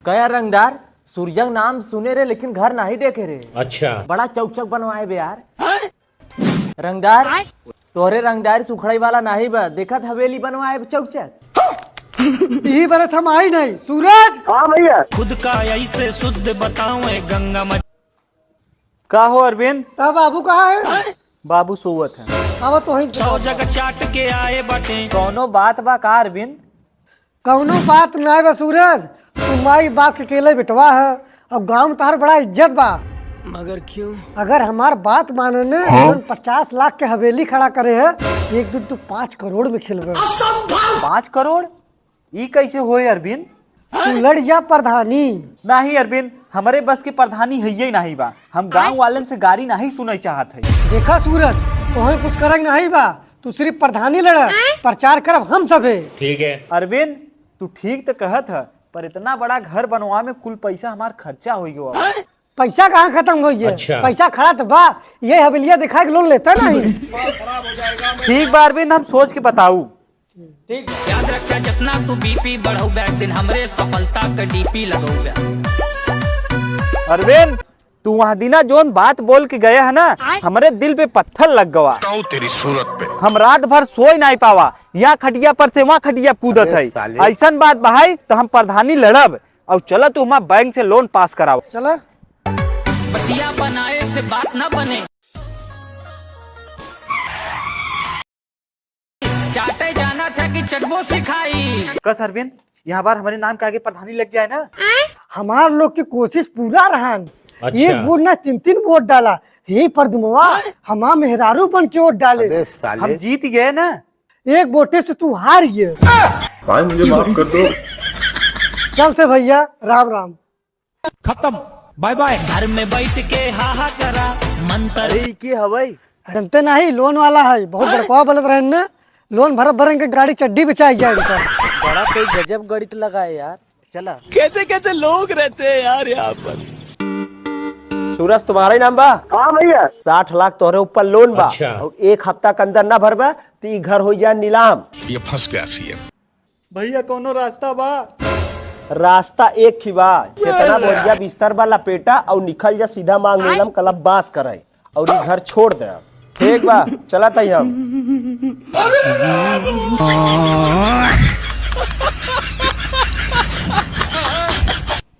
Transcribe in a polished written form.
कया रंगदार सूरजंग नाम सुने रे लेकिन घर नहीं देखे रे। अच्छा बड़ा चौक चौक बनवाए बे यार। रंगदार तोहरे रंगदार सुखड़ई वाला नहीं बा, देखत हवेली बनवाए चौक चौक। यही बरत हम आई नहीं सूरज। हाँ भैया। खुद का ऐसे शुद्ध बताऊं गंगा मत। का हो अरविंद? ता बाबू कहाँ है? बाबू सोवत है। अब तो ही 100 जगह चाट के आए बाटे। कौनो बात बा का अरविंद? कौनो बात नहीं बा सूरज, तू माई बाप के अकेले बिटवा है। अब गांव में तार बड़ा इज्जत बा, मगर क्यों? अगर हमार बात माने ने 50 लाख के हवेली खड़ा करे है, एक दिन तू 5 करोड़ में खिलबे। 5 करोड़? ई कैसे होए अरविंद? तू लड़ जा प्रधानी। नहीं अरविंद, हमारे बस की प्रधानी है ही नहीं बा। हम गांव वालन से गाड़ी नहीं सुनई चाहत है। देखा सूरज, तुम्हें कुछ करे नहीं बा, तू सिर्फ प्रधानी लड़, प्रचार करब हम सब है। ठीक है अरविंद तू ठीक तो कहत है, पर इतना बड़ा घर बनवा में कुल पैसा हमार खर्चा हो गया। पैसा कहाँ खत्म हो गया? अच्छा। पैसा खड़ा तो बा, ये हवेलिया दिखा के लोन लेता नहीं। ठीक बा अरविंद, हम सोच के बताऊ। याद रखा जितना तू बीपी बढ़ाऊ बैक दिन हमरे सफलता का डीपी लगाऊ बैक। अरविंद तू वहाँ दिना जोन बात बोल के गया है ना, हमारे दिल पे पत्थर लग गवा। तेरी सूरत पे हम रात भर सोई नहीं पावा, यहाँ खटिया पर से वहाँ खटिया कूदत है। ऐसा बात बहाई तो हम प्रधानी लड़ब। और चला तू हमारा बैंक से लोन पास कराओ। चला बतिया बनाए से बात न बने, चाटे जाना था कि चटबो सिखाई। कस अरविंद, यहाँ बार हमारे नाम के आगे प्रधानी लग जाए ना। हमार लोग की कोशिश पूरा रहा। अच्छा। एक वोट ना 3-3 वोट डाला, यही पर दुमवा हमार मेहरारू बन के वोट डाले। हम जीत गए ना। एक वोटे से तू हार गया। मुझे माफ कर दो। चल से भैया, राम राम। खत्म, बाय बाय। घर में बैठ के हाहा करा मंत्र। अरे के हवाई जानते नहीं, लोन वाला है, बहुत बड़का बोलत रहे न। लोन भरब के गाड़ी चड्डी बेचाई जाए। बड़ा कोई गजब गणित लगा है यार। चला कैसे कैसे लोग रहते हैं यार यहाँ पर। सूरज तुम्हारा ही नाम बा? हाँ भैया। 60 लाख तोहरे ऊपर लोन बा। अच्छा। और 1 हफ्ता के अंदर ना भरबा तो ई घर हो जाए नीलाम। ये फंस गया सीएम। भैया कोनो रास्ता बा? रास्ता एक ही बा, जितना बोरिया बिस्तर बा लपेटा और निकल जा सीधा मांग नीलम क्लब बास करे और ई घर छोड़ दे। ठीक बा, चला तई हम।